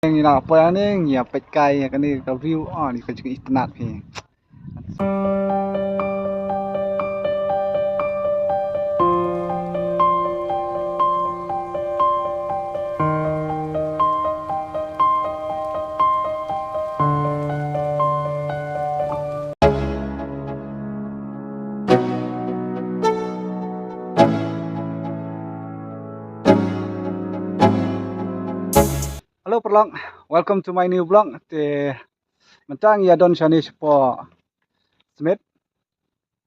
Ni nak apa ni ngia pet kai kan ni ka view ni ka juga internet ni. Hello perlong, welcome to my new vlog. Te mentang ya don shani po smith.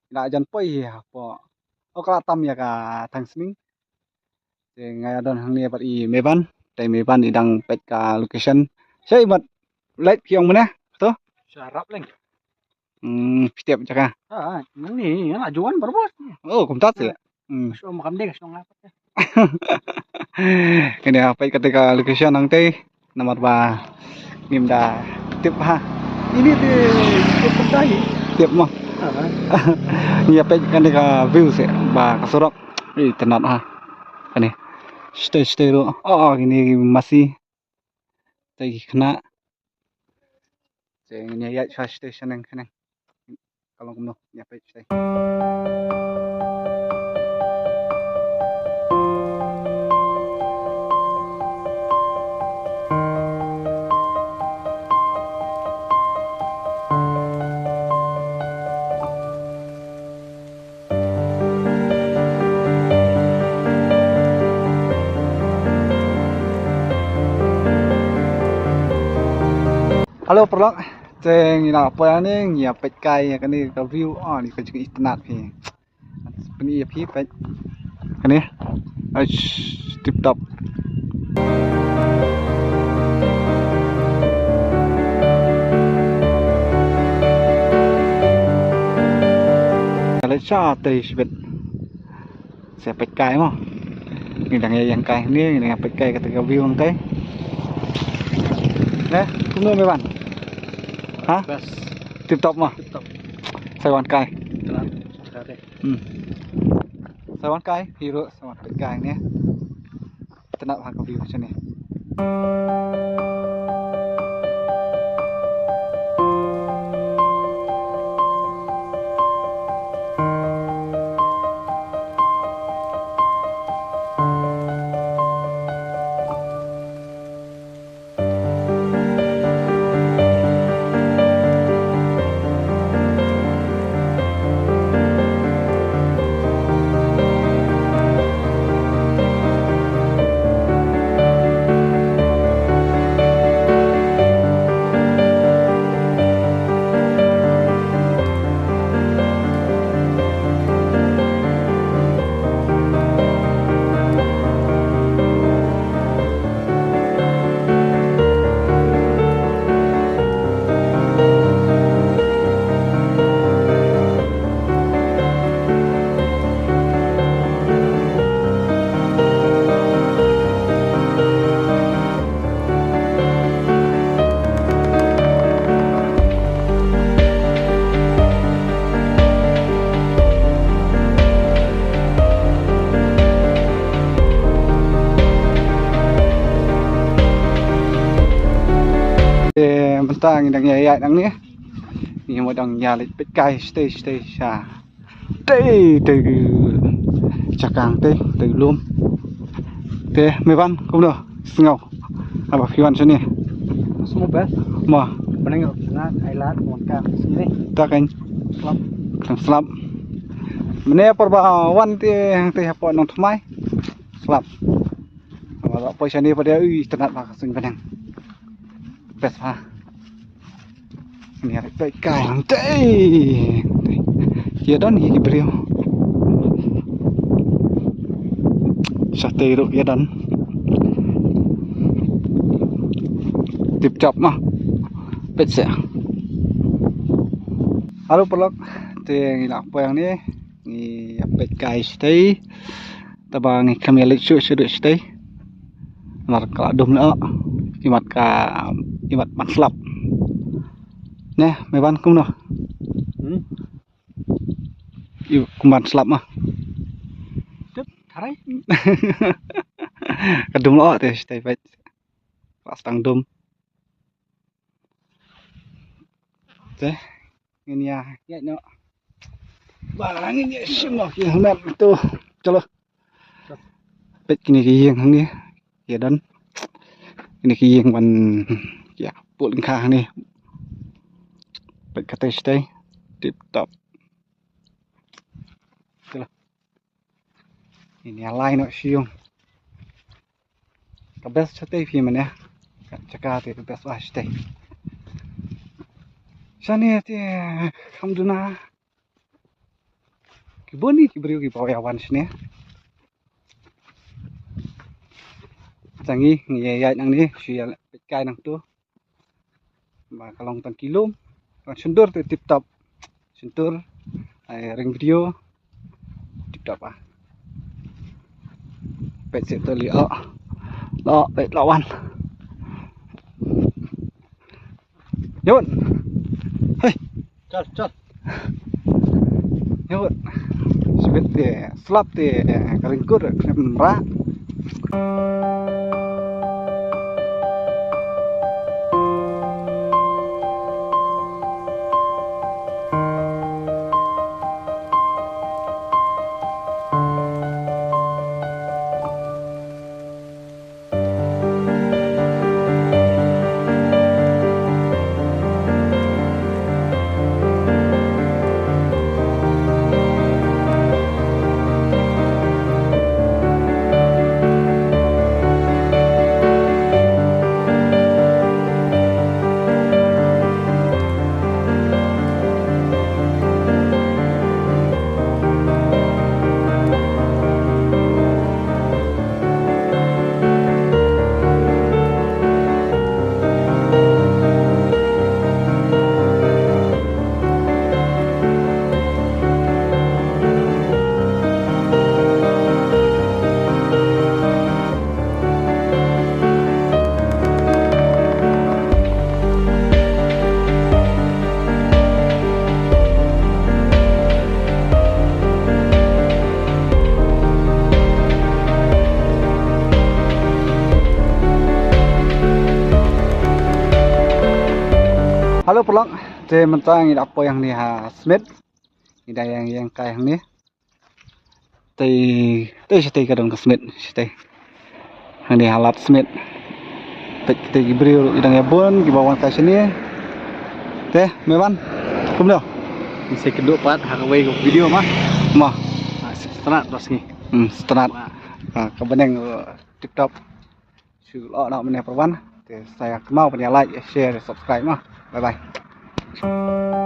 Nak jan poi po. Okra tam ya ka thang sming. Te ngai don hang ni pat I meban. Te meban idang pet ka location. Sai mat light kiong mana? To? Syarap leng. Setiap jaka. Ini yang ajuan berbos. Oh, kumtat ya. So makan deh, so ngapa? Kini apa ketika location nang teh nomor ba mimda tip ha. Ini di tip pendahi tip mah. Ni apa ketika view se ba kasorok tenat ha. Kani stay lo. Oh ini masih tadi kena. Jadi ini ya charge station yang kena. Kalau kamu ni apa stay. Halo perlok, ceng ina apa ni ngia pet kai kan ni ka view ni ka juga internet ni. Peni ya pi pet. Kan ni. Tip top. Kalau cha tei sibet. Saya pet kai mo. Ni dang yang kai ni dengan pet kai ketika view nang teh. Nè, cũng nuôi mấy bạn hả? Tiếp tục mà Sài Gòn cài Sài Gòn cài hero Sài Gòn cài nè tenat hak view macam ni. Mentang đang nhảy đằngนี้นี่มาดังยาเลยเป็ดไก่สเตย์ชาเต้từ chặt càng ต้từ luôn thế mấy văn không được ngầu à bảo phiền cho nè Semua best. mà Paling nak ailat makan sini. ta kan slap mana perba wan te apa nong thmai slap kalau poisa ni pada tenat pak sun padang best ha. Ni ada baik kain teh. Ya don ini beliau. Sate itu ya don. Tip top mah. Pecah. Halo pelok. Teh nak apa yang ni? Ni pet kai stay. Tabang ni kami lecture sudah stay. Marka dum lah. Imat matslap. Nè, mấy bạn cũng nào. Yêu cùng bạn slap mà. Tức thái. Kadung lo teh stay baik. Pas tang dum. Teh, ini ya, ya no. Barang ini semua kia met tu. Chalo. Bet kini kieng hang ni. Ya dan. Ini kieng ban ya pulin kha ni. Bet kata stay. Tip top. Chalo. Ini alai no siung. Kabes stay fi mana. Cakap tu kabes wah stay. Sana ti alhamdulillah. Kiboni kibrio ki pawayawan sini. Canggih ngiyayat nang ni siya kai nang tu. Ba kalong tan kilom. Sundur tu tip top. Sundur ring video tip top ah. Pet set tu li lo pet lawan. Yun. Hei, Chal. yun. Seperti slap ti keringkur merah. Halo pelong, te mentang ini apa yang ni ha Smith. Ini yang kai yang ni. Te stay kadang ke Smith, stay. Yang ni halat Smith. Te gibril idang yabon, gibawan kai sini. Te, mewan. Kum dah. Ini kedua part hakawai video mah. Mah, Setengah terus ni. setengah. Kebeneng tip top. Sulo nak meneh perwan. Te saya mau punya like, share, subscribe mah. Bye bye.